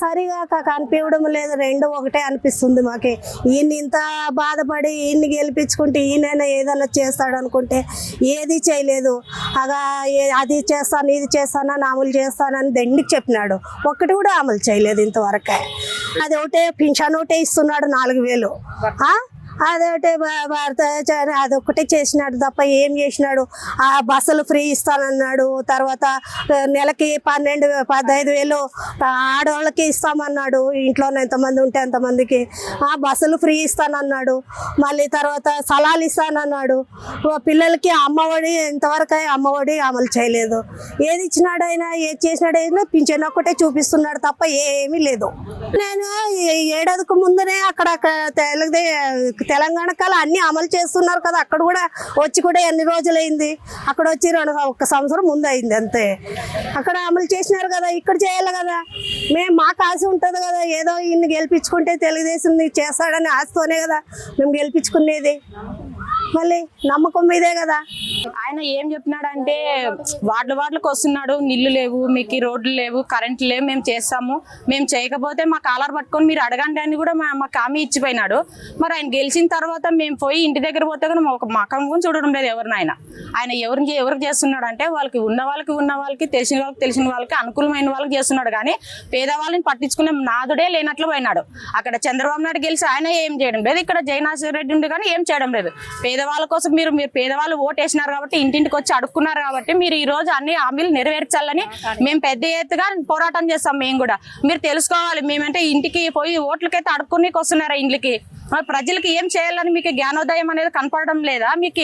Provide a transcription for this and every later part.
సరిగా కనిపించడం లేదు, రెండు ఒకటే అనిపిస్తుంది మాకు. ఈయన ఇంత బాధపడి ఈయన్ని గెలిపించుకుంటే ఈయనైనా ఏదైనా చేస్తాడు అనుకుంటే ఏది చేయలేదు. అది చేస్తాను ఇది చేస్తానని అమలు చేస్తానని దండికి చెప్పినాడు, ఒక్కటి కూడా అమలు చేయలేదు ఇంతవరకే. అది ఒకటే పింఛన్ ఒకటే ఇస్తున్నాడు 4000. అదొకటే అదొక్కటే చేసినాడు తప్ప ఏం చేసినాడు? ఆ బస్సులు ఫ్రీ ఇస్తానన్నాడు, తర్వాత నెలకి 15,000 ఆడవాళ్ళకి ఇస్తామన్నాడు, ఇంట్లోనే ఎంతమంది ఉంటే అంతమందికి. ఆ బస్సులు ఫ్రీ ఇస్తానన్నాడు, మళ్ళీ తర్వాత స్థలాలు ఇస్తానన్నాడు. పిల్లలకి అమ్మఒడి ఇంతవరకు అమ్మఒడి అమలు చేయలేదు. ఏది ఇచ్చినాడు అయినా ఏది చేసినాడు అయినా పింఛన్ ఒక్కటే చూపిస్తున్నాడు తప్ప ఏమీ లేదు. నేను ఏడాదికి ముందునే అక్కడ తెలంగాణ కాలం అన్ని అమలు చేస్తున్నారు కదా, అక్కడ కూడా వచ్చి కూడా ఎన్ని రోజులైంది? అక్కడ వచ్చి 1 సంవత్సరం ముందు అయింది అంతే. అక్కడ అమలు చేసినారు కదా, ఇక్కడ చేయాలి కదా. మాకు ఆశ ఉంటుంది కదా, ఏదో ఇన్ని గెలిపించుకుంటే తెలుగుదేశం చేస్తాడని ఆశతోనే కదా మేము గెలిపించుకునేది. మళ్ళీ నమ్మకం మీదే కదా. ఆయన ఏం చెప్పినాడంటే వార్డులకు వస్తున్నాడు, నీళ్లు లేవు, మీకు రోడ్లు లేవు, కరెంట్ లేవు, మేము చేస్తాము, మేము చేయకపోతే మా కాలర్ పట్టుకొని మీరు అడగండి అని కూడా మాకు హామీ ఇచ్చిపోయినాడు. మరి ఆయన గెలిచిన తర్వాత మేము పోయి ఇంటి దగ్గర పోతే కానీ ఒక మకం కూడా చూడడం లేదు ఎవరిని. ఆయన ఎవరికి చేస్తున్నాడు అంటే ఉన్న వాళ్ళకి తెలిసిన వాళ్ళకి అనుకూలమైన వాళ్ళకి చేస్తున్నాడు, కానీ పేదవాళ్ళని పట్టించుకునే నాదుడే లేనట్లు పోయినాడు. అక్కడ చంద్రబాబు నాయుడు గెలిచి ఆయన ఏం చేయడం లేదు, ఇక్కడ జయనాథ్ రెడ్డి ఉండి కానీ ఏం చేయడం లేదు. పేదవాళ్ళ కోసం మీరు పేదవాళ్ళు ఓటేసినారు కాబట్టి ఇంటింటికి వచ్చి అడుక్కున్నారు కాబట్టి మీరు ఈ రోజు అన్ని హామీలు నెరవేర్చాలని మేము పెద్ద ఎత్తుగా పోరాటం చేస్తాం. మేము కూడా మీరు తెలుసుకోవాలి, మేమంటే ఇంటికి పోయి ఓట్లకైతే అడుక్కునే వస్తున్నారా ఇంట్లకి? ప్రజలకి ఏం చేయాలని మీకు జ్ఞానోదయం అనేది కనపడడం లేదా? మీకు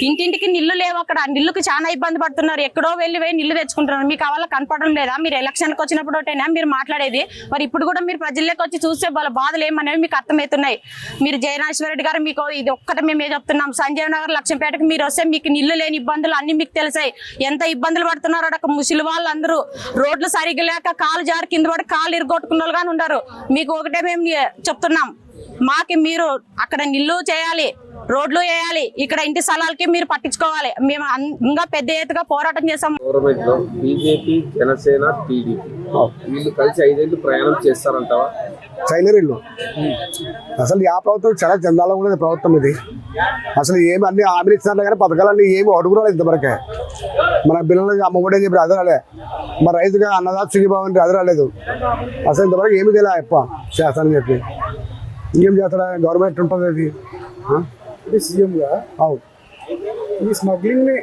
ఇంటింటికి నిల్లు లేవు, అక్కడ నిల్లుకి చాలా ఇబ్బంది పడుతున్నారు, ఎక్కడో వెళ్ళి నిల్లు తెచ్చుకుంటున్నారు, మీకు వాళ్ళ కనపడడం లేదా? మీరు ఎలక్షన్కి వచ్చినప్పుడు ఒకటైనా మీరు మాట్లాడేది, మరి ఇప్పుడు కూడా మీరు ప్రజల్లోకి వచ్చి చూస్తే వాళ్ళ బాధలు ఏమనేవి మీకు అర్థమవుతున్నాయి. మీరు జయనాథ్ రెడ్డి గారు మీకు ఇది ఒక్కటే మేము చెప్తున్నాం, సంజయ్ నగర్ లక్ష్మీపేటకి మీరు వస్తే మీకు నిల్లు లేని ఇబ్బందులు అన్ని మీకు తెలిసాయి. ఎంత ఇబ్బందులు పడుతున్నారో అక్కడ ముసలి వాళ్ళందరూ రోడ్లు సరిగ్గా లేక కాలు జారి కింద పడి కాలు ఇరుగొట్టుకున్న వాళ్ళు కానీ ఉన్నారు. మీకు ఒకటే మేము చెప్తున్నాం, మాకి మీరు అక్కడ నిల్లు చేయాలి, రోడ్లు వేయాలి, ఇక్కడ ఇంటి స్థలాలకి మీరు పట్టించుకోవాలి. మేము ఇంకా పెద్ద ఎత్తుగా పోరాటం చేస్తాం. గవర్నమెంట్ లో బీజేపీ, జనసేన, టీడీపీ వీళ్ళు కలిసి 5 ఏళ్ళు ప్రయాణం చేస్తారంటావా? చైనరీళ్ళు అసలు ఆ ప్రభుత్వం చాలా చందాలో కూడా ప్రభుత్వం ఇది. అసలు ఏమి అన్ని హామీలు ఇచ్చినట్లు కానీ పథకాలన్నీ ఏమి అడుగురాలేదు ఇంతవరకే. మన పిల్లలకి అమ్మ కూడా చెప్పి అది రాలే, మన రైతుగా అన్నదాత సుఖీభావం అంటే అది రాలేదు. అసలు ఇంతవరకు ఏమి తెలియదు అప్ప చేస్తానని చెప్పి. ఇంకేం చేస్తాడా గవర్నమెంట్ ఉంటుంది అది. సీఎంగా ఈ స్మగ్లింగ్ ని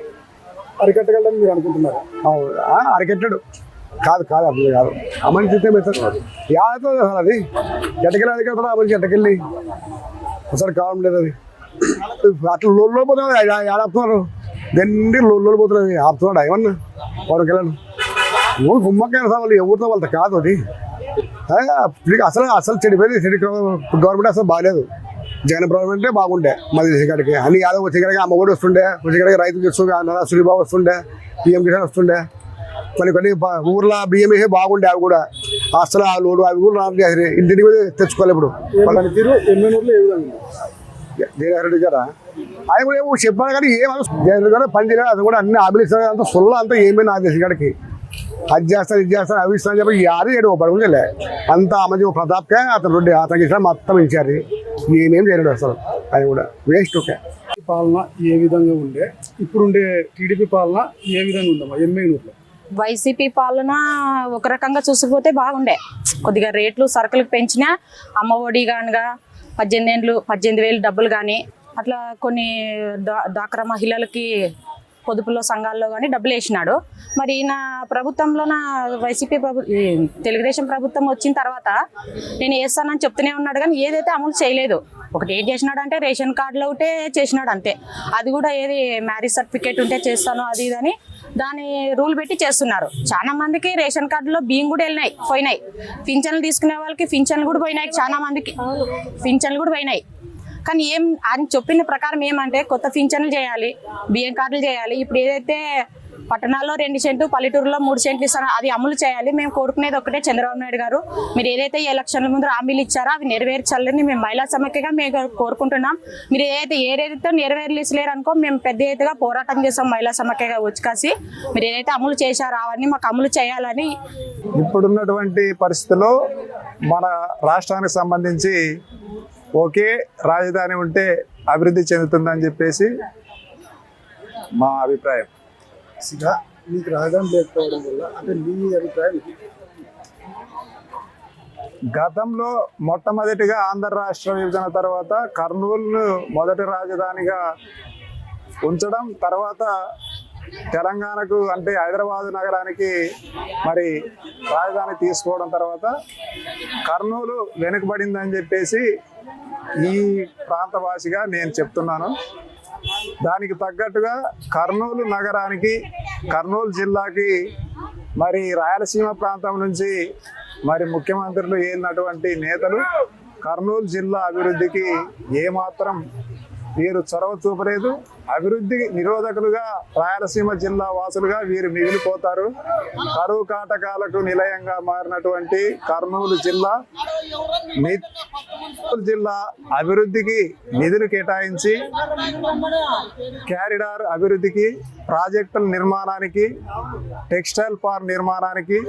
అరికట్టగలని మీరు అనుకుంటున్నారు? అరికట్టాడు కాదు అసలు కాదు. అమ్మని చూస్తే మెత్తడు యాదో అసలు అది ఎట్టకెళ్ళి అరికడతాడు. అమ్మకి ఎట్టకెళ్ళి అసలు కావడం లేదు అది. అట్లా లోళ్ళు పోతున్నారు, ఆడుతున్నారు గండి లోళ్ళు పోతున్నారు, ఆపుతున్నాడు ఏమన్నా వాళ్ళకి వెళ్ళను. గుమ్మకాయ వాళ్ళు ఎవరితో వాళ్ళతో కాదు అది. అసలు చెడిపోయింది గవర్నమెంట్ అసలు బాగాలేదు. జగన్ గవర్నమెంటే బాగుండే మళ్ళీ వచ్చేకాడికి అన్ని యాదవ్ వచ్చేకాడికి అమ్మ కూడా వస్తుండే, వచ్చేకాడికి రైతుకి వస్తుండే, అన్న సుఖీబాబు వస్తుండే, పిఎం కిసాన్ వస్తుండే, కొన్ని ఊర్లో బియ్యం వేసే బాగుండే. అవి కూడా అసలు ఆ లోడు అవి కూడా రాదు, ఇంటికి తెచ్చుకోవాలి. ఇప్పుడు జగన్ రెడ్డి గారా ఆయన కూడా ఏమో చెప్పాను కానీ ఏమో జగన్ రెడ్డి గారు పని చేయలేదు. అది కూడా అన్ని హామీలు ఇస్తారు, అంత సొల్ల అంతా ఏమైనా నాకు తెలిసి కాడికి అది చేస్తాను ఇది చేస్తాను అవి ఇస్తాను చెప్పి యారు ఏడు పడుకుంటే అంత మంచి ప్రతాప్కే అతనికి ఇచ్చిన మొత్తం ఇచ్చారు. ఏమేం చేయలేడు అసలు, అది కూడా వేస్ట్. ఓకే పాలన ఏ విధంగా ఉండే, ఇప్పుడుండే టీడీపీ పాలన ఏ విధంగా ఉందమ్మా ఎమ్మెల్యేలో? వైసీపీ పాలన ఒక రకంగా చూసిపోతే బాగుండే, కొద్దిగా రేట్లు సరుకులకు పెంచినా, అమ్మఒడి కానిగా 18,000 డబ్బులు కానీ అట్లా కొన్ని డ్వాక్రా మహిళలకి పొదుపులో సంఘాల్లో కానీ డబ్బులు వేసినాడు. మరి ఈయన ప్రభుత్వంలోన వైసీపీ తెలుగుదేశం ప్రభుత్వం వచ్చిన తర్వాత నేను వేస్తానని చెప్తూనే ఉన్నాడు, కానీ ఏదైతే అమలు చేయలేదు. ఒకటి ఏం చేసినాడు అంటే రేషన్ కార్డులో ఒకటే చేసినాడు అంతే. అది కూడా ఏది మ్యారేజ్ సర్టిఫికేట్ ఉంటే చేస్తాను అది ఇదని దాని రూల్ పెట్టి చేస్తున్నారు. చాలా మందికి రేషన్ కార్డులో బియ్యం కూడా పోయినాయి. పింఛన్లు తీసుకునే వాళ్ళకి పింఛన్లు కూడా పోయినాయి, చాలా మందికి పింఛన్లు కూడా పోయినాయి. కానీ ఆయన చెప్పిన ప్రకారం ఏమంటే కొత్త పింఛన్లు చేయాలి, బియ్యం కార్డులు చేయాలి. ఇప్పుడు ఏదైతే పట్టణాల్లో 2 సెంట్లు, పల్లెటూరులో 3 సెంట్లు ఇస్తారు. అది అమలు చేయాలి. మేము కోరుకునేది ఒకటే, చంద్రబాబు నాయుడు గారు మీరు ఏదైతే ఈ ఎలక్షన్ల ముందు హామీలు ఇచ్చారో అవి నెరవేర్చాలని మేము మహిళా సమైక్యగా మేము కోరుకుంటున్నాం. మీరు ఏదైతే నెరవేర్లేరు అనుకో మేము పెద్ద ఎత్తుగా పోరాటం చేస్తాం మహిళా సమైక్యగా వచ్చి. మీరు ఏదైతే అమలు చేశారో అవన్నీ మాకు అమలు చేయాలని. ఇప్పుడున్నటువంటి పరిస్థితుల్లో మన రాష్ట్రానికి సంబంధించి ఒకే రాజధాని ఉంటే అభివృద్ధి చెందుతుందని చెప్పేసి మా అభిప్రాయం. మీకు రాజధాని లేకపోవడం వల్ల అంటే మీ అభిప్రాయం ఏంటి? గతంలో మొట్టమొదటిగా ఆంధ్ర రాష్ట్ర విభజన తర్వాత కర్నూలును మొదటి రాజధానిగా ఉంచడం, తర్వాత తెలంగాణకు అంటే హైదరాబాద్ నగరానికి మరి రాజధాని తీసుకోవడం, తర్వాత కర్నూలు వెనుకబడిందని చెప్పేసి ఈ ప్రాంతవాసిగా నేను చెప్తున్నాను. దానికి తగ్గట్టుగా కర్నూలు నగరానికి, కర్నూలు జిల్లాకి మరి రాయలసీమ ప్రాంతం నుంచి మరి ముఖ్యమంత్రులు ఏలినటువంటి నేతలు కర్నూలు జిల్లా అభివృద్ధికి ఏమాత్రం వీరు చొరవ చూపలేదు. అభివృద్ధి నిరోధకులుగా రాయలసీమ జిల్లా వాసులుగా వీరు మిగిలిపోతారు. కరువు కాటకాలకు నిలయంగా మారినటువంటి కర్నూలు జిల్లా అభివృద్ధికి నిధులు కేటాయించి క్యారిడార్ అభివృద్ధికి, ప్రాజెక్టుల నిర్మాణానికి, టెక్స్టైల్ పార్క్ నిర్మాణానికి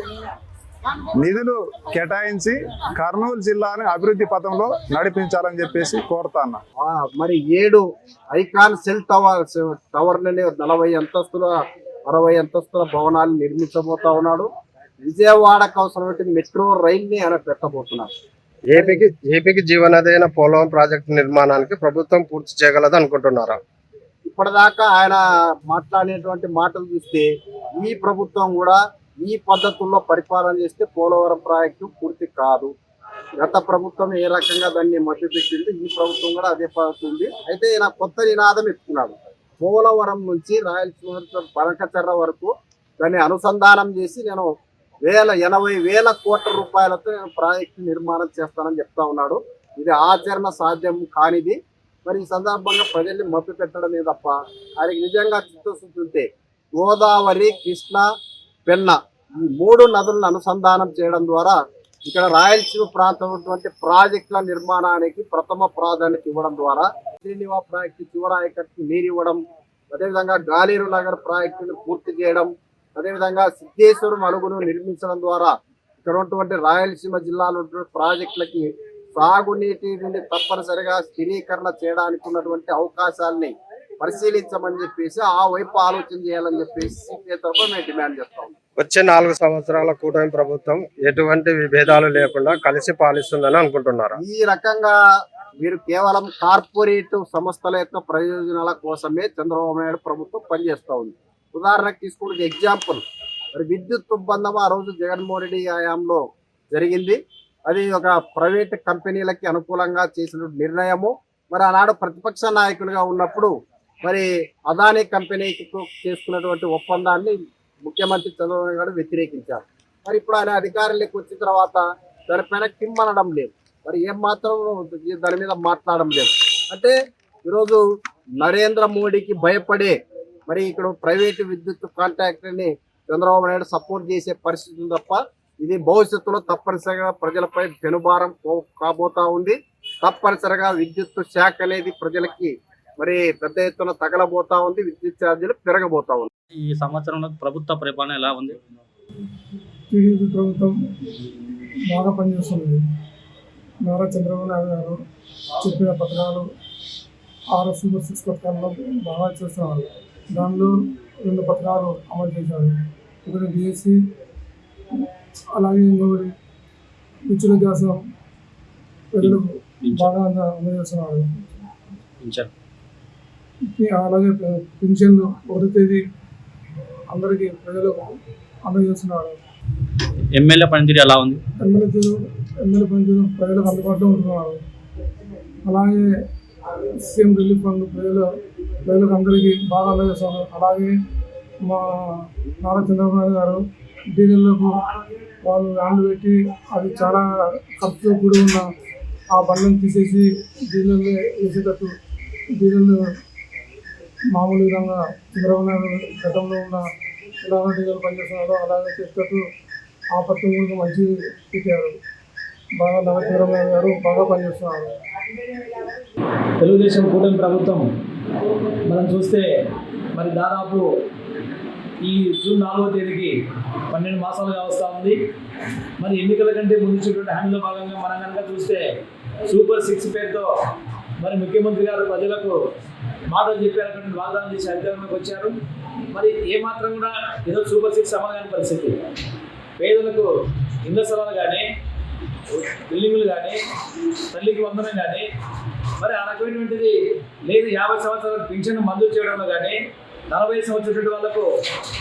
నిధులు కేటాయించి కర్నూలు జిల్లాని అభివృద్ధి పథంలో నడిపించాలని చెప్పేసి కోరుతాను. మరి 7 ఐకాన్ సెల్ టవర్లని 40 అంతస్తుల 60 అంతస్తుల భవనాలు నిర్మించబోతా ఉన్నాడు. విజయవాడకు అవసరమైన మెట్రో రైల్ ని ఆయన పెట్టబోతున్నారు. ఏపీకి జీవనది అయిన పోలవరం ప్రాజెక్టు నిర్మాణానికి ప్రభుత్వం పూర్తి చేయగలదు అనుకుంటున్నారా? ఇప్పటిదాకా ఆయన మాట్లాడేటువంటి మాటలు చూస్తే ఈ ప్రభుత్వం కూడా ఈ పద్ధతుల్లో పరిపాలన చేస్తే పోలవరం ప్రాజెక్టు పూర్తి కాదు. గత ప్రభుత్వం ఏ రకంగా దాన్ని మభ్యపెట్టింది, ఈ ప్రభుత్వం కూడా అదే పద్ధతి ఉంది. అయితే ఈయన కొత్త నినాదం ఎత్తుకున్నాడు. పోలవరం నుంచి రాయలసీమ పరకచర్ర వరకు దాన్ని అనుసంధానం చేసి నేను 80,000 కోట్ల రూపాయలతో నేను ప్రాజెక్టు నిర్మాణం చేస్తానని చెప్తా ఉన్నాడు. ఇది ఆచరణ సాధ్యం కానిది. మరి ఈ సందర్భంగా ప్రజల్ని మభ్య పెట్టడమే తప్ప ఆయనకి నిజంగా చిత్తశుద్ధి ఉంటే గోదావరి, కృష్ణ, పెన్న ఈ 3 నదులను అనుసంధానం చేయడం ద్వారా ఇక్కడ రాయలసీమ ప్రాంతం ప్రాజెక్టుల నిర్మాణానికి ప్రథమ ప్రాధాన్యత ఇవ్వడం ద్వారా శ్రీనివా ప్రాజెక్టు చివరాయకట్టు నీరు ఇవ్వడం, అదేవిధంగా గాలేరు నగర్ ప్రాజెక్టును పూర్తి చేయడం, అదేవిధంగా సిద్ధేశ్వరం అలుగును నిర్మించడం ద్వారా ఇక్కడ ఉన్నటువంటి రాయలసీమ జిల్లాలో ప్రాజెక్టులకి సాగునీటి నుండి తప్పనిసరిగా స్థిరీకరణ చేయడానికి ఉన్నటువంటి అవకాశాలని పరిశీలించమని చెప్పేసి ఆ వైపు ఆలోచన చేయాలని చెప్పేసి సిపిఐ తరఫున మేము డిమాండ్ చేస్తాం. వచ్చే 4 సంవత్సరాల కూటమి ప్రభుత్వం ఎటువంటి విభేదాలు లేకుండా కలిసి పాలిస్తుందని అనుకుంటున్నారా? ఈ రకంగా వీరు కేవలం కార్పొరేట్ సంస్థల యొక్క ప్రయోజనాల కోసమే చంద్రబాబు నాయుడు ప్రభుత్వం పనిచేస్తూ ఉంది. ఉదాహరణకు తీసుకుంటే ఎగ్జాంపుల్, మరి విద్యుత్ ఒప్పందం ఆ రోజు జగన్మోహన్ రెడ్డి హయాంలో జరిగింది. అది ఒక ప్రైవేట్ కంపెనీలకి అనుకూలంగా చేసిన నిర్ణయము. మరి ఆనాడు ప్రతిపక్ష నాయకులుగా ఉన్నప్పుడు మరి అదానీ కంపెనీకి చేసుకున్నటువంటి ఒప్పందాన్ని ముఖ్యమంత్రి చంద్రబాబు నాయుడు వ్యతిరేకించారు. మరి ఇప్పుడు ఆయన అధికారంలోకి వచ్చిన తర్వాత దానిపైన కిమ్మనడం లేదు, మరి ఏం మాత్రం దాని మీద మాట్లాడడం లేదు. అంటే ఈరోజు నరేంద్ర మోడీకి భయపడే మరి ఇక్కడ ప్రైవేటు విద్యుత్ కాంట్రాక్టర్ని చంద్రబాబు నాయుడు సపోర్ట్ చేసే పరిస్థితి తప్ప ఇది భవిష్యత్తులో తప్పనిసరిగా ప్రజలపై పెనుభారం కాబోతా ఉంది. తప్పనిసరిగా విద్యుత్ శాఖ అనేది ప్రజలకి మరి పెద్ద ఎత్తున తగలబోతా ఉంది, విద్యుత్ ఛార్జీలు పెరగబోతా ఉంది. ఈ సంవత్సరంలో ప్రభుత్వ పరిపాలన ఎలా ఉంది? టీడీపీ ప్రభుత్వం బాగా పనిచేస్తుంది. నారా చంద్రబాబు నాయుడు గారు చెప్పిన పథకాలు 6 సూపర్ 6 పథకాల్లో బాగా చేస్తున్నారు. దానిలో 2 పథకాలు అమలు చేశారు. ఒకటి డిఎస్సి, అలాగే ఇంకొకటి ఉచిత గ్యాసం ప్రజలకు బాగా అమలు చేస్తున్నారు. అలాగే పింఛన్లు 1వ తేదీ అందరికీ ప్రజలకు అమలు చేస్తున్నారు. ఎమ్మెల్యే పనితీరు ఎలా ఉంది? ఎమ్మెల్యే పనితీరు ప్రజలకు అందుబాటులో ఉంటున్నారు. అలాగే సీఎం రిలీఫ్ ఫండ్ ప్రజలకు అందరికీ బాగా అందజేస్తున్నారు. అలాగే మా నారా చంద్రబాబు నాయుడు గారు డీలర్లకు వాళ్ళు హ్యాండ్ పెట్టి అది చాలా ఖర్చుతో కూడి ఉన్న ఆ బండ్లను తీసేసి డీలర్లు వేసేటట్టు డీలర్లు మామూలు విధంగా చంద్రబాబు నాయుడు గతంలో ఉన్న ఎలాగో డీజల్ పనిచేస్తున్నాడు అలాగే చేస్తూ ఆపత్తులకు మంచి పెట్టారు. బాగా నవచంద్రబాబు గారు బాగా పనిచేస్తున్నారు. తెలుగుదేశం కూటమి ప్రభుత్వం మనం చూస్తే మరి దాదాపు ఈ జూన్ 4వ తేదీకి 12 మాసాలుగా వస్తూ ఉంది. మరి ఎన్నికల కంటే ముందు ఇచ్చినటువంటి హామీలో భాగంగా మనం కనుక చూస్తే సూపర్ 6 పేరుతో మరి ముఖ్యమంత్రి గారు ప్రజలకు మాటలు చెప్పారటువంటి వాగ్దానం చేసి అధికారంలోకి వచ్చారు. మరి ఏమాత్రం కూడా ఏదో సూపర్ 6 అమలు కాని పరిస్థితి. పేదలకు ఇళ్ల స్థలాలు కానీ, బిల్డింగులు కానీ, తల్లికి వందనం కానీ, మరి ఆ రకమైనటువంటిది లేదు. 50 సంవత్సరాలకు పింఛను మంజూరు చేయడంలో కానీ, 40 సంవత్సరాల వాళ్ళకు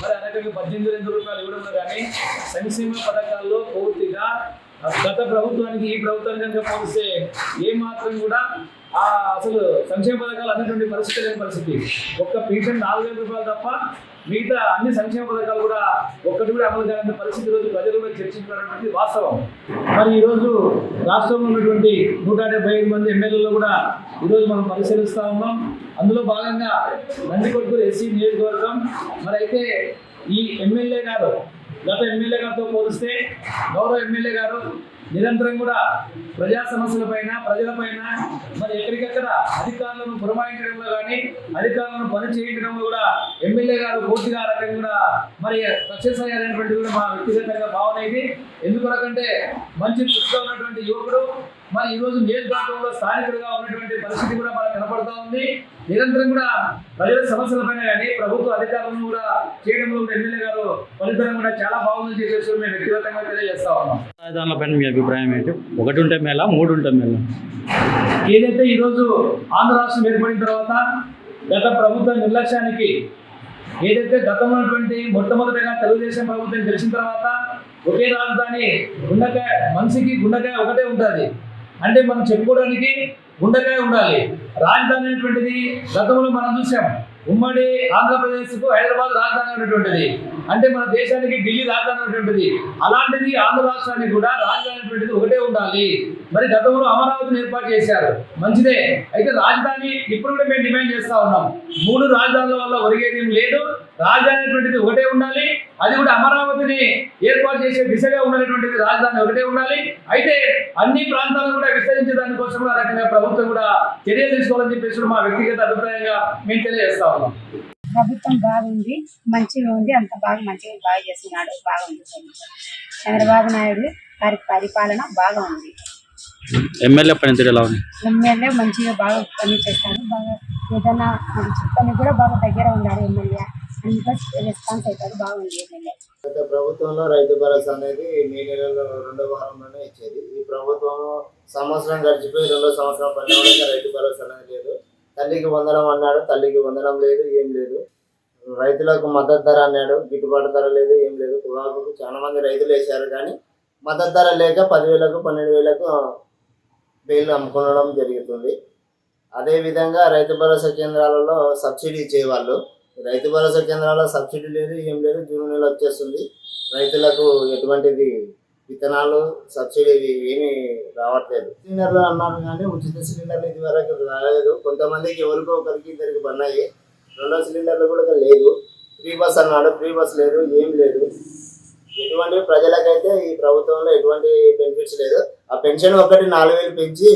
మరి ఆ రకంగా 18,000 రూపాయలు ఇవ్వడంలో కానీ, సంక్షేమ పథకాల్లో పూర్తిగా గత ప్రభుత్వానికి ఈ ప్రభుత్వానికి కనుక పోలిస్తే ఏమాత్రం కూడా అసలు సంక్షేమ పథకాలు అన్నటువంటి పరిస్థితి లేని పరిస్థితి. ఒక్క పింఛన్ 4,000 రూపాయలు తప్ప మిగతా అన్ని సంక్షేమ పథకాలు కూడా ఒక్కటి కూడా అమలు కాని పరిస్థితి రోజు ప్రజలు కూడా చర్చించుకున్నటువంటి వాస్తవం. మరి ఈరోజు రాష్ట్రంలో ఉన్నటువంటి 175 మంది ఎమ్మెల్యేలు కూడా ఈరోజు మనం పరిశీలిస్తూ ఉన్నాం. అందులో భాగంగా నందికొట్కూరు ఎస్సీ నియోజకవర్గం. మరి అయితే ఈ ఎమ్మెల్యే గారు గత ఎమ్మెల్యే గారితో పోలిస్తే గౌరవ ఎమ్మెల్యే గారు నిరంతరం కూడా ప్రజా సమస్యలపైన, ప్రజలపైన మరి ఎక్కడికక్కడ అధికారులను పురమాయించడంలో కానీ, అధికారులను పని చేయించడంలో కూడా ఎమ్మెల్యే గారు పూర్తిగా రకంగా కూడా మరి సక్సెస్ అయ్యారనేటువంటి కూడా మా వ్యక్తిగతంగా భావన ఇది. ఎందుకంటే మంచి చుట్టూ ఉన్నటువంటి యువకుడు మరి ఈరోజు నియోజకవర్గంలో స్థానికుడిగా ఉన్నటువంటి పరిస్థితి కూడా మనకు కనపడతా ఉంది. నిరంతరం కూడా ప్రజల సమస్యలపైన కానీ, ప్రభుత్వ అధికారులను కూడా చేయడంలో కూడా ఎమ్మెల్యే గారు ఫలితం కూడా చాలా బాగుందని చెప్పేసి మేము వ్యక్తిగతంగా తెలియజేస్తా ఉన్నాం. రాజధానులపైన మీ అభిప్రాయం ఏంటి? 1 ఉంటే మేలా, 3 ఉంటే మేలా? ఏదైతే ఈరోజు ఆంధ్ర రాష్ట్రం ఏర్పడిన తర్వాత గత ప్రభుత్వ నిర్లక్ష్యానికి ఏదైతే గతంలో ఉన్నటువంటి మొట్టమొదటిగా తెలుగుదేశం ప్రభుత్వం గెలిచిన తర్వాత ఒకే రాజధాని గుండెకాయ, మనిషికి గుండెకాయ ఒకటే ఉంటుంది. అంటే మనం చెప్పుకోవడానికి గుండెకాయ ఉండాలి. రాజధాని అనేటువంటిది గతంలో మనం చూసాం. ఉమ్మడి ఆంధ్రప్రదేశ్కు హైదరాబాద్ రాజధాని అనేటువంటిది, అంటే మన దేశానికి ఢిల్లీ రాజధాని అనేటువంటిది. అలాంటిది ఆంధ్ర రాష్ట్రానికి కూడా రాజధాని అనేటువంటిది ఒకటే ఉండాలి. మరి గతంలో అమరావతిని ఏర్పాటు చేశారు, మంచిదే. అయితే రాజధాని ఇప్పుడు కూడా మేము డిమాండ్ చేస్తా ఉన్నాం. 3 రాజధానుల వల్ల ఒరిగేది ఏం లేదు. రాజధాని అనేటువంటిది ఒకటే ఉండాలి. అది కూడా అమరావతిని ఏర్పాటు చేసే దిశగా ఉన్నటువంటిది రాజధాని ఒకటే ఉండాలి. అయితే అన్ని ప్రాంతాలను కూడా విస్తరించే దానికోసం కూడా రకంగా ప్రభుత్వం కూడా చర్యలు తీసుకోవాలని చెప్పేసి మా వ్యక్తిగత అభిప్రాయంగా మేము తెలియజేస్తా ఉన్నాం. ప్రభుత్వం బాగుంది, మంచిగా ఉంది, అంత మంచిగా చేస్తున్నాడు, బాగుంది. చంద్రబాబు నాయుడు గారి పరిపాలన బాగా ఉంది. ఎమ్మెల్యే పనితీరు ఎలా ఉంది? ఎమ్మెల్యే మంచిగా బాగా పని చేస్తాడు. బాగా ఏదైనా చుట్టానికి కూడా బాగా దగ్గర ఉన్నాడు ఎమ్మెల్యే. అందుకే రెస్పాన్స్ అవుతాడు, బాగుంది ఎమ్మెల్యే. గత ప్రభుత్వంలో రైతు భరోసా అనేది మే నెలలో 2వ వారంలోనే ఇచ్చేది. ఈ ప్రభుత్వం సంవత్సరం గడిచిపోయి 2వ సంవత్సరం పడిన రైతు భరోసా అనేది లేదు. తల్లికి వందనం అన్నాడు, తల్లికి వందనం లేదు, ఏం లేదు. రైతులకు మద్దతు ధర అన్నాడు, గిట్టుబాటు ధర లేదు, ఏం లేదు. పొగాకుకు చాలా మంది రైతులు వేశారు, కానీ మద్దతు ధర లేక 10,000కు 12,000కు బేలు అమ్ముకోవడం జరుగుతుంది. అదేవిధంగా రైతు భరోసా కేంద్రాలలో సబ్సిడీ ఇచ్చేవాళ్ళు. రైతు భరోసా కేంద్రాల్లో సబ్సిడీ లేదు, ఏం లేదు. జూన్ నెల వచ్చేస్తుంది. రైతులకు ఎటువంటిది విత్తనాలు సబ్సిడీ ఏమీ రావట్లేదు. సిలిండర్లు అన్నారు, కానీ ఉచిత సిలిండర్లు ఇది వరకు రాలేదు. కొంతమందికి ఎవరికో ఒకరికి ఇద్దరికి పడినాయి. 2వ సిలిండర్లు కూడా లేదు. ఫ్రీ బస్ అన్నాడు, ఫ్రీ బస్ లేదు, ఏం లేదు. ఎటువంటి ప్రజలకైతే ఈ ప్రభుత్వంలో ఎటువంటి బెనిఫిట్స్ లేదు. ఆ పెన్షన్ ఒకటి 4,000 పెంచి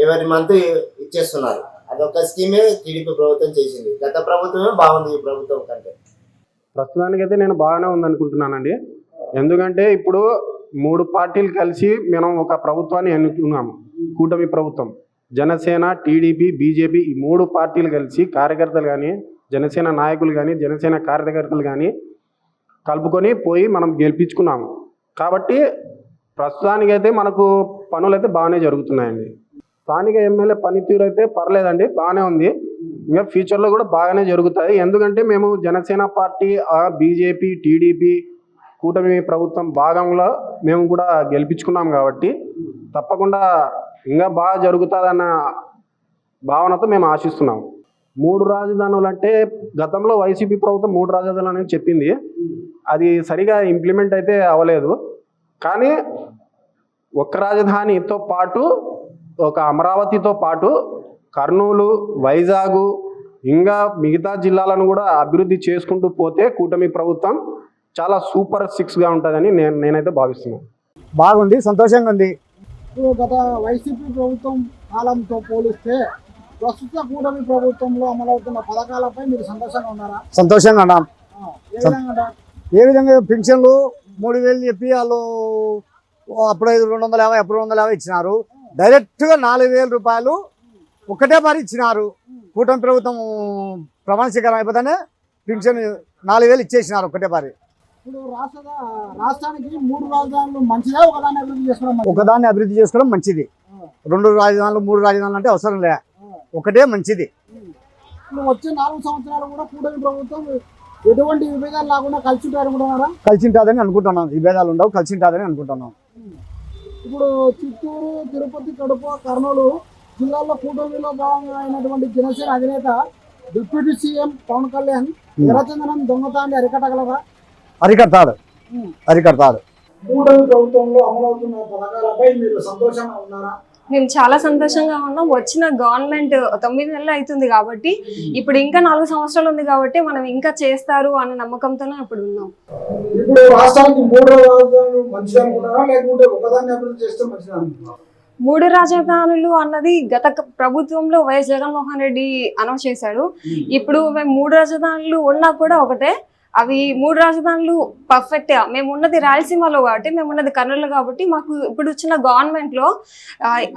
ఎవరి మంత్ ఇచ్చేస్తున్నారు. అదొక స్కీమే టీడీపీ ప్రభుత్వం చేసింది. గత ప్రభుత్వమే బాగుంది ఈ ప్రభుత్వం కంటే. ప్రస్తుతానికైతే నేను బాగానే ఉందనుకుంటున్నానండి. ఎందుకంటే ఇప్పుడు 3 పార్టీలు కలిసి మనం ఒక ప్రభుత్వాన్ని ఎన్నుకున్నాము. కూటమి ప్రభుత్వం, జనసేన, టీడీపీ, బీజేపీ, ఈ 3 పార్టీలు కలిసి కార్యకర్తలు కానీ, జనసేన నాయకులు కానీ, జనసేన కార్యకర్తలు కానీ కలుపుకొని పోయి మనం గెలిపించుకున్నాము. కాబట్టి ప్రస్తుతానికైతే మనకు పనులు అయితే బాగానే జరుగుతున్నాయండి. స్థానిక ఎమ్మెల్యే పనితీరు అయితే పర్లేదండి, బాగానే ఉంది. ఇంకా ఫ్యూచర్లో కూడా బాగానే జరుగుతాయి. ఎందుకంటే మేము జనసేన పార్టీ, బీజేపీ, టీడీపీ కూటమి ప్రభుత్వం భాగంలో మేము కూడా గెలిపించుకున్నాం కాబట్టి తప్పకుండా ఇంకా బాగా జరుగుతుందన్న భావనతో మేము ఆశిస్తున్నాము. 3 రాజధానులు అంటే గతంలో వైసీపీ ప్రభుత్వం 3 రాజధానులు అనేది చెప్పింది. అది సరిగా ఇంప్లిమెంట్ అయితే అవ్వలేదు. కానీ ఒక రాజధానితో పాటు ఒక అమరావతితో పాటు కర్నూలు, వైజాగ్ ఇంకా మిగతా జిల్లాలను కూడా అభివృద్ధి చేసుకుంటూ పోతే కూటమి ప్రభుత్వం చాలా సూపర్ 6గా ఉంటుందని నేనైతే భావిస్తున్నాను. బాగుంది, సంతోషంగా ఉంది. ఇప్పుడు గత వైసీపీ ప్రభుత్వం కాలంతో పోలిస్తే ప్రస్తుత కూటమి ప్రభుత్వంలో అమలవుతున్న పథకాలపై మీరు సంతోషంగా ఉన్నారా? సంతోషంగా ఉన్నాం. ఏ విధంగా ఉన్నారు? ఏ విధంగా పింఛన్లు 3000 చెప్పి వాళ్ళు అప్పుడు 250 అప్పుడు 250 ఇచ్చినారు. డైరెక్ట్గా 4000 రూపాయలు ఒకటే మరి ఇచ్చినారు. కూటమి ప్రభుత్వం ప్రమాణ స్వీకారం అయిపోతేనే పింఛన్ 4000 ఇచ్చేసినారు ఒకటే మరి. ఇప్పుడు రాష్ట్రానికి 3 రాజధానులు మంచిదా, ఒకదాన్ని అభివృద్ధి చేసుకోవడం మంచిదా? ఒకదాన్ని అభివృద్ధి చేసుకోవడం మంచిది. 2 రాజధానులు 3 రాజధానులు అంటే అవసరం లే, ఒకటే మంచిది. ఇప్పుడు వచ్చే 4 సంవత్సరాలు కూడా కూటమి ప్రభుత్వం ఎటువంటి విభేదాలు లేకుండా కలిసి ఉంటారు అనుకుంటున్నారా? కలిసి ఉంటుందని అనుకుంటున్నాం. ఈ భేదాలు ఉండవు, కలిసి ఉంటుందని అనుకుంటున్నాం. ఇప్పుడు చిత్తూరు, తిరుపతి, కడప, కర్నూలు జిల్లాల్లో కూటమిలో భాగంగా అయినటువంటి జనసేన అధినేత డిప్యూటీ సీఎం పవన్ కళ్యాణ్ ఎర్రచందనం దొంగతాన్ని అరికట్టగలరా? అరికడతాడు. కూటమి ప్రభుత్వంలో అమలవుతున్న పథకాలపై మీరు సంతోషంగా ఉన్నారా? మేము చాలా సంతోషంగా ఉన్నాం. వచ్చిన గవర్నమెంట్ 9 నెలలు అవుతుంది కాబట్టి ఇప్పుడు ఇంకా 4 సంవత్సరాలు ఉంది కాబట్టి మనం ఇంకా చేస్తారు అనే నమ్మకంతోనే ఇప్పుడు ఉన్నాం. ఇప్పుడు రాష్ట్రానికి 3 రాజధానులు మంచిది అనుకుంటారా, లేకుంటే ఒకదాన్ని అభివృద్ధి చేస్తే మంచిది అనుకుంటారా? 3 రాజధానులు అన్నది గత ప్రభుత్వంలో వైఎస్ జగన్మోహన్ రెడ్డి అనౌన్స్ చేశాడు. ఇప్పుడు మేము 3 రాజధానులు ఉన్నా కూడా ఒకటే. అవి 3 రాజధానులు పర్ఫెక్ట్. మేము ఉన్నది రాయలసీమలో కాబట్టి, మేము ఉన్నది కర్నూలు కాబట్టి, మాకు ఇప్పుడు వచ్చిన గవర్నమెంట్లో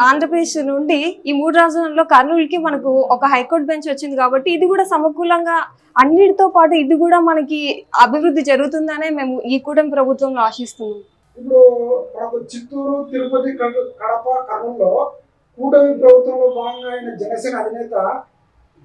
ఆంధ్రప్రదేశ్ నుండి ఈ 3 రాజధానుల్లో కర్నూలుకి మనకు ఒక హైకోర్టు బెంచ్ వచ్చింది కాబట్టి ఇది కూడా సమకూలంగా అన్నిటితో పాటు ఇది కూడా మనకి అభివృద్ధి జరుగుతుందనే మేము ఈ కూటమి ప్రభుత్వంలో ఆశిస్తున్నాం. ఇప్పుడు మనకు చిత్తూరు, తిరుపతి, కడప, కర్నూలులో కూటమి ప్రభుత్వంలో భాగంగా అయిన జనసేన అధినేత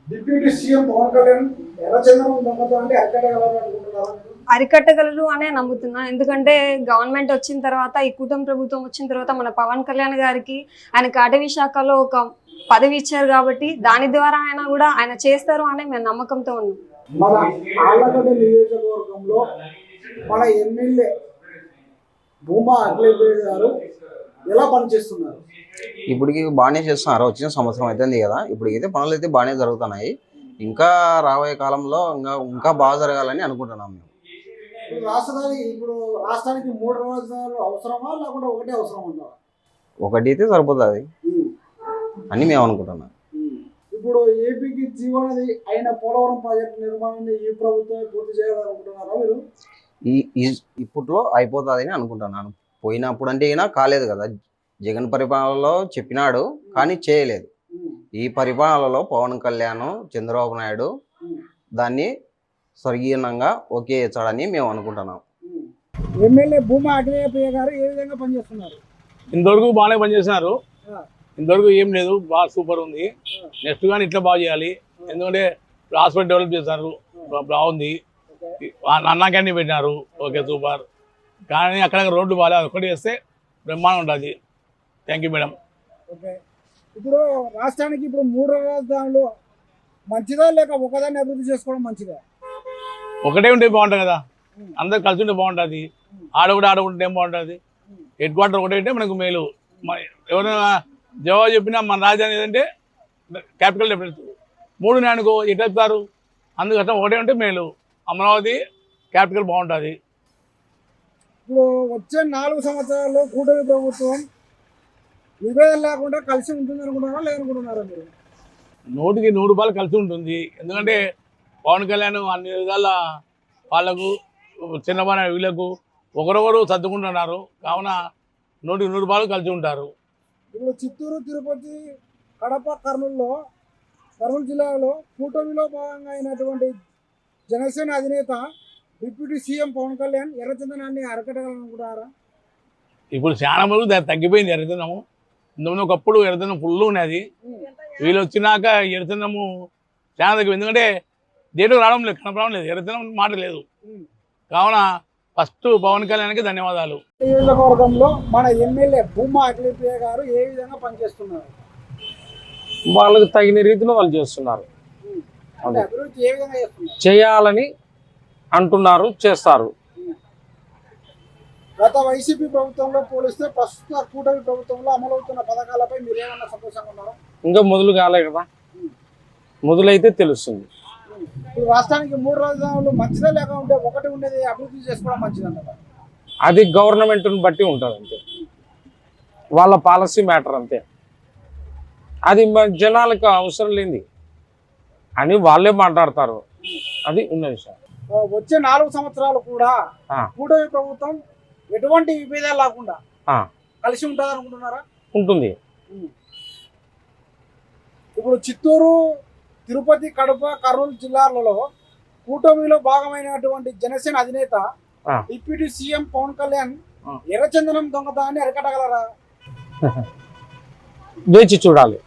డిప్యూటీ సీఎం పవన్ కళ్యాణ్ ఎర్రచందనం దొంగతనాన్ని అరికట్టగలరు అనుకుంటున్నారా? అరికట్టగలరు అనే నమ్ముతున్నా. ఎందుకంటే గవర్నమెంట్ వచ్చిన తర్వాత, ఈ కూటమి ప్రభుత్వం వచ్చిన తర్వాత మన పవన్ కళ్యాణ్ గారికి ఆయనకి అటవీ శాఖలో ఒక పదవి ఇచ్చారు కాబట్టి దాని ద్వారా ఆయన చేస్తారు అనే మేము నమ్మకంతో ఉన్నాం. మన ఆళ్లగడ్డ నియోజకవర్గంలో మన ఎమ్మెల్యే భూమా అఖిలేష్ గారు ఎలా పనిచేస్తున్నారు? ఇప్పటికి బాగానే చేస్తున్నారు. వచ్చిన సంవత్సరం అవుతుంది కదా, ఇప్పటికైతే పనులు అయితే బాగానే జరుగుతున్నాయి. ఇంకా రాబోయే కాలంలో ఇంకా బాగా జరగాలని అనుకుంటున్నాం మేము. ఇప్పుడు రాష్ట్రానికి 3 రాజధానులు అవసరమా, లేకుంటే ఒకటే అవసరం ఉందా? ఒకటి అయితే సరిపోతుంది అని మేము అనుకుంటున్నాం. ఇప్పుడు ఏపీకి జీవనది అయిన పోలవరం ప్రాజెక్టు నిర్మాణాన్ని ఈ ప్రభుత్వం పూర్తి చేయాలనుకుంటున్నారా మీరు? ఇప్పట్లో అయిపోతుందని అనుకుంటున్నాను. పోయినప్పుడు అంటే అయినా కాలేదు కదా. జగన్ పరిపాలనలో చెప్పినాడు కానీ చేయలేదు. ఈ పరిపాలనలో పవన్ కళ్యాణ్, చంద్రబాబు నాయుడు దాన్ని స్వర్గీయంగా ఓకే చేస్తాడని మేము అనుకుంటున్నాం. ఎమ్మెల్యే భూమా అఖిలేష్ గారు ఏ విధంగా పనిచేస్తున్నారు? ఇంతవరకు బాగానే పనిచేస్తున్నారు. ఇంతవరకు ఏం లేదు, బాగా సూపర్ ఉంది. నెక్స్ట్ కానీ ఇట్లా బాగా చేయాలి. ఎందుకంటే హాస్పిటల్ డెవలప్ చేస్తారు, బాగుంది. అన్నా క్యాంటీన్ పెట్టినారు, ఓకే సూపర్. కానీ అక్కడ రోడ్లు బాగాలేదు, ఒకటి చేస్తే బ్రహ్మాండం ఉంటుంది. Thank you madam. ఓకే, ఇప్పుడు రాష్ట్రానికి ఇప్పుడు 3 రాజధానులు మంచిదా, లేక ఒకదాన్ని అభివృద్ధి చేసుకోవడం మంచిదా? ఒకటే ఉంటే బాగుంటుంది కదా, అందరు కలిసి ఉంటే బాగుంటుంది. ఆడుకుంటే ఏం బాగుంటుంది. హెడ్ క్వార్టర్ ఒకటే ఉంటే మనకు మేలు. ఎవరైనా జవాబు చెప్పినా మన రాజధాని ఏదంటే క్యాపిటల్ డెఫినెట్ 3 అనుకో ఎటు చెప్తారు. అందుకట్లా ఒకటే ఉంటే మేలు. అమరావతి క్యాపిటల్ బాగుంటుంది. ఇప్పుడు వచ్చే 4 సంవత్సరాల్లో కూటమి ప్రభుత్వం విభేదం లేకుండా కలిసి ఉంటుంది అనుకుంటున్నారా, లేదనుకుంటున్నారా మీరు? 100కి 100 కలిసి ఉంటుంది. ఎందుకంటే పవన్ కళ్యాణ్ అన్ని విధాల వాళ్ళకు చిన్నపాన వీళ్ళకు ఒకరొకరు సర్దుకుంటున్నారు. కావున 100కి 100 కలిసి ఉంటారు. ఇప్పుడు చిత్తూరు, తిరుపతి, కడప, కర్నూలు జిల్లాలో కూటమిలో భాగంగా అయినటువంటి జనసేన అధినేత డిప్యూటీ సీఎం పవన్ కళ్యాణ్ ఎర్రచందనాన్ని అరికట్టగలనుకుంటారా? ఇప్పుడు చాలా వరకు తగ్గిపోయింది ఎర్రచందనము. ఇందులో ఒకప్పుడు ఎర్రచందనం ఫుల్ ఉన్నది. వీళ్ళు వచ్చినాక ఎర్రచందనము చాలా తగ్గిపోయింది. ఎందుకంటే దేనికి రావడం లేదు, కనపడడం లేదు, ఎర్రచందనం మాట లేదు. కావున ఫస్ట్ పవన్ కళ్యాణ్కి ధన్యవాదాలు. నియోజకవర్గంలో మన ఎమ్మెల్యే భూమా అఖిలేష్ గారు ఏ విధంగా పనిచేస్తున్నారు? వాళ్ళకి తగిన రీతిలో వాళ్ళు చేస్తున్నారు. అభివృద్ధి ఏ విధంగా చేస్తున్నారు? చేయాలని అంటున్నారు, చేస్తారు. గత వైసీపీ ప్రభుత్వంలో పోలిస్తే ప్రస్తుత కూటమి ప్రభుత్వంలో అమలవుతున్న పథకాలపై మీరు ఏమన్నా సంతోషంగా ఉన్నారా? ఇంకా మొదలు కాలే కదా, మొదలైతే తెలుస్తుంది. ఇప్పుడు రాష్ట్రానికి 3 రాజధానులు మంచిదా లేకుంటే ఒకటి ఉండేది అభివృద్ధి చేసుకోవడం మంచిదంటారా? అది గవర్నమెంట్ని బట్టి ఉంటుంది అంతే, వాళ్ళ పాలసీ మ్యాటర్ అంతే. అది జనాలకు అవసరం లేనిది అని వాళ్ళే మాట్లాడతారు, అది ఉన్న విషయం. వచ్చే 4 సంవత్సరాలు కూడా కూటమి ప్రభుత్వం ఎటువంటి విభేదాలు లేకుండా కలిసి ఉంటుంది అనుకుంటున్నారా? ఉంటుంది. ఇప్పుడు చిత్తూరు, తిరుపతి, కడప, కర్నూలు జిల్లాలలో కూటమిలో భాగమైనటువంటి జనసేన అధినేత డిప్యూటీ సీఎం పవన్ కళ్యాణ్ ఎర్రచందనం దొంగతనాన్ని అరికట్టగలరా? వేచి చూడాలి.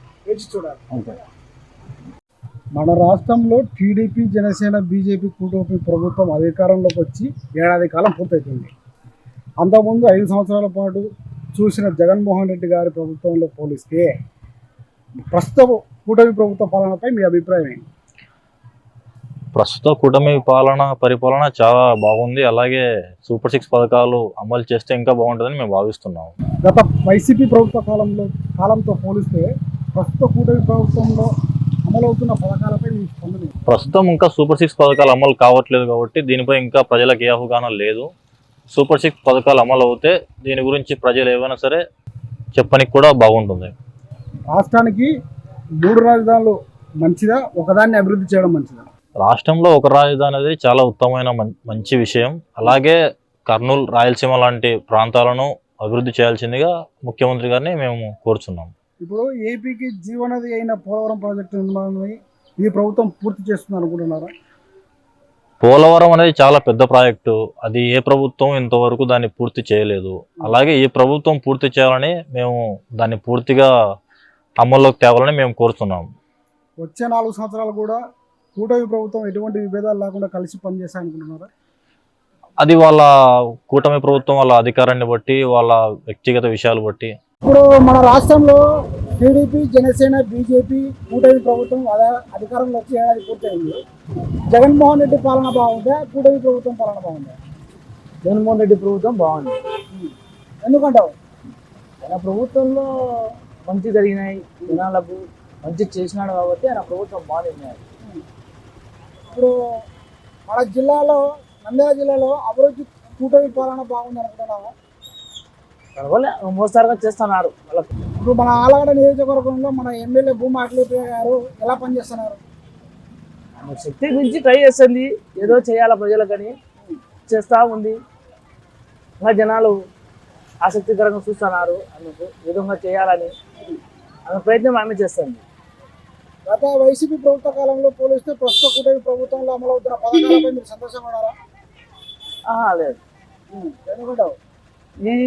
మన రాష్ట్రంలో టీడీపీ, జనసేన, బీజేపీ కూటమి ప్రభుత్వం అధికారంలోకి వచ్చి ఏడాది కాలం పూర్తవుతుంది. అంతకుముందు 5 సంవత్సరాల పాటు చూసిన జగన్మోహన్ రెడ్డి గారి ప్రభుత్వంలో పోలిస్తే ప్రస్తుత కూటమి ప్రభుత్వ పాలనపై మీ అభిప్రాయం ఏంటి? ప్రస్తుత కూటమి పరిపాలన చాలా బాగుంది. అలాగే సూపర్ 6 పథకాలు అమలు చేస్తే ఇంకా బాగుంటుందని మేము భావిస్తున్నాము. గత వైసీపీ ప్రభుత్వ కాలంతో పోలిస్తే ప్రస్తుత కూటమి ప్రభుత్వంలో అమలవుతున్న పథకాలపై మీ స్పందన? ప్రస్తుతం ఇంకా సూపర్ 6 పథకాలు అమలు కావట్లేదు కాబట్టి దీనిపై ఇంకా ప్రజలకు ఏ అవగాహన లేదు. సూపర్ 6 పథకాలు అమలు అవుతే దీని గురించి ప్రజలు ఏమైనా సరే చెప్పడానికి కూడా బాగుంటుంది. రాష్ట్రానికి 3 రాజధానులు మంచిదా, ఒకదాన్ని అభివృద్ధి చేయడం మంచిదా? రాష్ట్రంలో ఒక రాజధాని అనేది చాలా ఉత్తమమైన మంచి విషయం. అలాగే కర్నూలు, రాయలసీమ లాంటి ప్రాంతాలను అభివృద్ధి చేయాల్సిందిగా ముఖ్యమంత్రి గారిని మేము కోరుచున్నాం. ఇప్పుడు ఏపీకి జీవనది అయిన పోలవరం ప్రాజెక్టు నిర్మాణాన్ని ఈ ప్రభుత్వం పూర్తి చేస్తుంది అనుకుంటున్నారా? పోలవరం అనేది చాలా పెద్ద ప్రాజెక్టు. అది ఏ ప్రభుత్వం ఇంతవరకు దాన్ని పూర్తి చేయలేదు. అలాగే ఈ ప్రభుత్వం పూర్తి చేయాలని మేము దాన్ని పూర్తిగా అమల్లోకి తేవాలని మేము కోరుతున్నాం. వచ్చే 4 సంవత్సరాలు కూడా కూటమి ప్రభుత్వం ఎటువంటి విభేదాలు లేకుండా కలిసి పనిచేస్తాయనుకుంటున్నారా? అది వాళ్ళ కూటమి ప్రభుత్వం వాళ్ళ అధికారాన్ని బట్టి, వాళ్ళ వ్యక్తిగత విషయాలు బట్టి. ఇప్పుడు మన రాష్ట్రంలో టీడీపీ, జనసేన, బీజేపీ కూటమి ప్రభుత్వం అధికారంలో వచ్చి ఏడాది పూర్తయింది. జగన్మోహన్ రెడ్డి పాలన బాగుందా, కూటమి ప్రభుత్వం పాలన బాగుందా? జగన్మోహన్ రెడ్డి ప్రభుత్వం బాగుంది. ఎందుకంటావు? ఆయన ప్రభుత్వంలో మంచి జరిగినాయి, జనాలకు మంచి చేసినాడు కాబట్టి ఆయన ప్రభుత్వం బాగుంది. ఇప్పుడు మన జిల్లాలో, నంద్యాల జిల్లాలో అభివృద్ధి కూటమి పాలన బాగుంది అనుకుంటున్నావా? మోస్తారుగా చేస్తున్నారు. ఇప్పుడు మన ఆలగడ్డ నియోజకవర్గంలో మన ఎమ్మెల్యే భూమా అఖిలప్రియ గారు ఎలా పనిచేస్తున్నారు? శక్తి గురించి ట్రై చేస్తుంది, ఏదో చేయాల ప్రజలకని చేస్తూ ఉంది. ఇంకా జనాలు ఆసక్తికరంగా చూస్తున్నారు, అందుకు విధంగా చేయాలని ఆమె ప్రయత్నం ఆమె చేస్తుంది. గత వైసీపీ ప్రభుత్వ కాలంలో పోలిస్తే ప్రస్తుత కూటమి ప్రభుత్వంలో అమలవుతున్న పథకాలపై మీరు సంతోషంగా ఉన్నారా? లేదు. ఎందుకంటావు?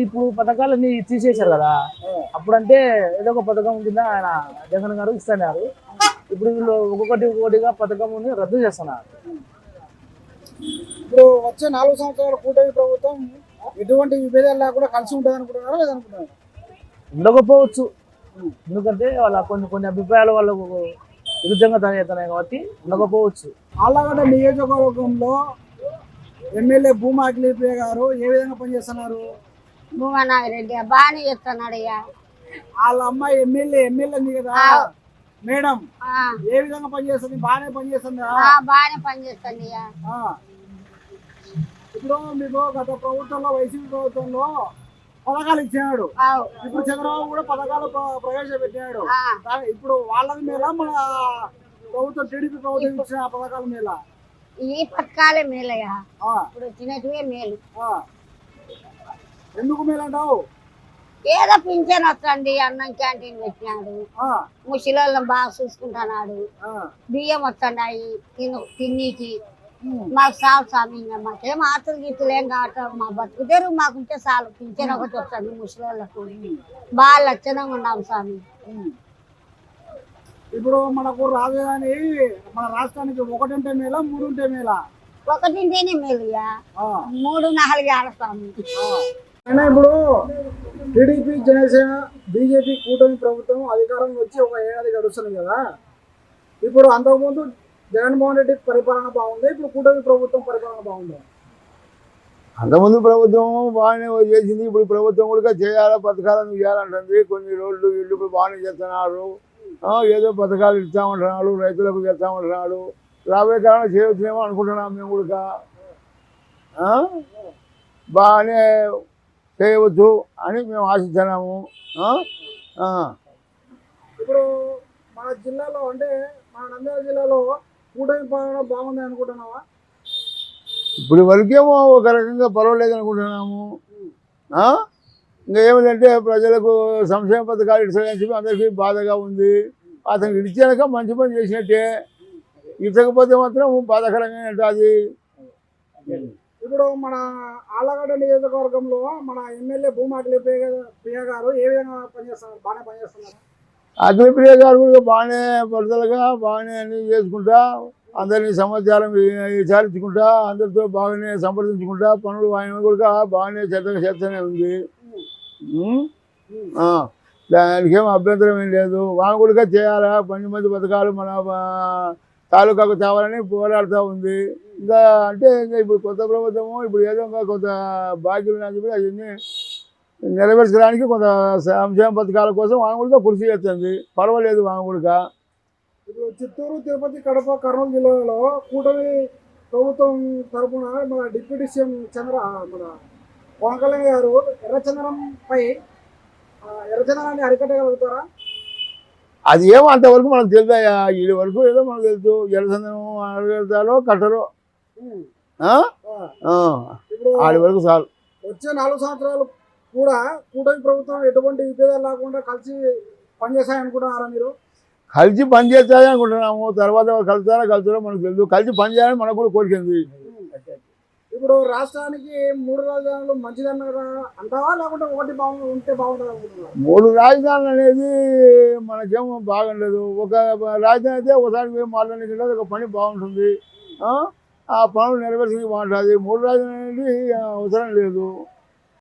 ఇప్పుడు పథకాలన్నీ తీసేశారు కదా, అప్పుడంటే ఏదో ఒక పథకం ఉంటుందా ఆయన జగన్ గారు ఇస్తున్నారు. ఇప్పుడు వీళ్ళు ఒక్కొక్కటిగా పథకం రద్దు చేస్తున్నారు. ఇప్పుడు వచ్చే 4 సంవత్సరాల కూటమి ప్రభుత్వం ఎటువంటి విభేదాలు లేకుండా కలిసి ఉంటుంది అనుకుంటున్నారా లేదనుకుంటున్నారా? ఉండకపోవచ్చు, ఎందుకంటే వాళ్ళ కొన్ని అభిప్రాయాలు వాళ్ళకు విరుద్ధంగా తయారవుతున్నాయి కాబట్టి ఉండకపోవచ్చు. ఆళ్లగడ్డ నియోజకవర్గంలో ఎమ్మెల్యే భూమా అఖిలప్రియ గారు ఏ విధంగా పనిచేస్తున్నారు? భూమా నాగిరెడ్డి బాగానే చేస్తున్నాడు. వాళ్ళ అమ్మాయి ఎమ్మెల్యే ఉంది కదా మేడం, ఏ విధంగా పనిచేస్తుంది? బాగానే పనిచేస్తుందా? బాగానే పనిచేస్తుంది. ఇప్పుడు మీకు గత ప్రభుత్వంలో, వైసీపీ ప్రభుత్వంలో పథకాలు ఇచ్చినాడు. ఇప్పుడు చంద్రబాబు కూడా పథకాలు ప్రవేశపెట్టినాడు. ఇప్పుడు వాళ్ళది మేళ, మన ప్రభుత్వం టీడీపీ ప్రభుత్వం ఇచ్చిన పథకాల మేళ? ఈ పథకాలే మేలయ్యా, ఇప్పుడు వచ్చినట్టువే మేలు. ఎందుకు మేలు అంటావు? ఏదో పింఛన్ వస్తుంది, అన్నం క్యాంటీన్ పెట్టినాడు, ముసలిళ్ళని బాగా చూసుకుంటున్నాడు, బియ్యం వస్తున్నాయి తిన్నీకి. మాకు చాలు స్వామి, మాకేం ఆతులు గీతులు ఏం కావటం, మా బతుకుదేరు మాకుంటే చాలు. పింఛన్ ఒకటి వస్తుంది ముసలిళ్ళకు, బాగా లక్షణంగా ఉన్నాం స్వామి. ఇప్పుడు మనకు రాజధాని మన రాష్ట్రానికి 1 ఉంటే మేళ, 3 ఉంటే మేళ? 1 ఉంటేనే మేలుయా, 3, 4 ఆడస్వామి. అయినా ఇప్పుడు టీడీపీ, జనసేన, బీజేపీ కూటమి ప్రభుత్వం అధికారంలో వచ్చి 1 ఏడాది గడుస్తుంది కదా. ఇప్పుడు అంతకుముందు జగన్మోహన్ రెడ్డి పరిపాలన బాగుంది, ఇప్పుడు కూటమి ప్రభుత్వం పరిపాలన బాగుందా? అంతకుముందు ప్రభుత్వం బాగానే చేసింది, ఇప్పుడు ప్రభుత్వం కూడా చేయాలా, పథకాలను ఇవ్వాలంటుంది. కొన్ని రోడ్లు ఇళ్ళు బాగానే చేస్తున్నారు, ఏదో పథకాలు ఇస్తామంటున్నాడు, రైతులకు చేస్తామంటున్నాడు, రాబోయే కాలంలో చేయవచ్చునేమో అనుకుంటున్నాం మేము కూడా. బాగానే చేయవచ్చు అని మేము ఆశిస్తున్నాము. ఇప్పుడు మన జిల్లాలో అంటే మన నంద్యాల జిల్లాలో కూటమి పాలన బాగుంది అనుకుంటున్నావా? ఇప్పుడు వరకేమో ఒక రకంగా పర్వాలేదు అనుకుంటున్నాము. ఇంకా ఏమిటంటే ప్రజలకు సంక్షేమ పథకాలు ఇచ్చాయని చెప్పి అందరికీ బాధగా ఉంది. అతనికి ఇచ్చాక మంచి పని చేసినట్టే, ఇచ్చకపోతే మాత్రం బాధాకరంగా ఉంటుంది. ఇప్పుడు మన ఆళ్ళగడ్డ నియోజకవర్గంలో మన ఎమ్మెల్యే భూమాకలి ప్రియ గారు ఏ విధంగా పనిచేస్తున్నారు? బాగానే పనిచేస్తున్నారు. అఖిలప్రియ గారు కూడా బాగానే పడుదలగా బాగానే అన్ని చేసుకుంటా, అందరినీ సమాచారం విచారించుకుంటా, అందరితో బాగానే సంప్రదించుకుంటా, పనులు ఆయన కూడా బాగానే చేతగా చేస్తూనే ఉంది. దానికి ఏం అభ్యంతరం ఏం లేదు. వాళ్ళు కూడా చేయాలా, 12 మంది పథకాలు మన తాలూకాకు తేవాలని పోరాడుతూ ఉంది. ఇంకా అంటే ఇంకా ఇప్పుడు కొత్త ప్రభుత్వము ఇప్పుడు ఏదో ఇంకా కొంత బాధ్యులు అని చెప్పి అవన్నీ నెరవేర్చడానికి కొంత సంక్షేమ పథకాల కోసం వాళ్ళు కూడా కృషి చేస్తుంది. పర్వాలేదు వాళ్ళు కూడా. ఇప్పుడు చిత్తూరు, తిరుపతి, కడప, కర్నూలు జిల్లాలో కూటమి ప్రభుత్వం తరఫున మన డిప్యూటీ సీఎం మన పవన్ కళ్యాణ్ గారు ఎర్రచందనాన్ని అరికట్టగలుగుతారా? అది ఏమో అంతవరకు మనకు తెలుదాయా, వీడి వరకు ఏదో మనకు తెలుసు. ఎర్రచందనం అరగడతారో కట్టరో ఆడి వరకు చాలు. వచ్చే 4 సంవత్సరాలు కూడా కూటమి ప్రభుత్వం ఎటువంటి విభేదాలు లేకుండా కలిసి పనిచేస్తాయనుకుంటున్నారా మీరు? కలిసి పనిచేస్తాయని అనుకుంటున్నాము. తర్వాత కలుస్తారో మనకు తెలుసు. కలిసి పనిచేయాలని మనకు కూడా కోరికింది. ఇప్పుడు రాష్ట్రానికి 3 రాజధానులు మంచిదన్నారా అంటావా, లేకుంటే ఒకటి ఉంటే బాగుంటుంది అనుకుంటున్నా? 3 రాజధానులు అనేది మనకేమో బాగుండదు. ఒక రాజధాని అయితే ఒకసారి మేము మాట్లాడుకుంటే ఒక పని బాగుంటుంది, ఆ పనులు నెరవేర్చడానికి బాగుంటుంది. 3 రాజధానులు అనేది అవసరం లేదు.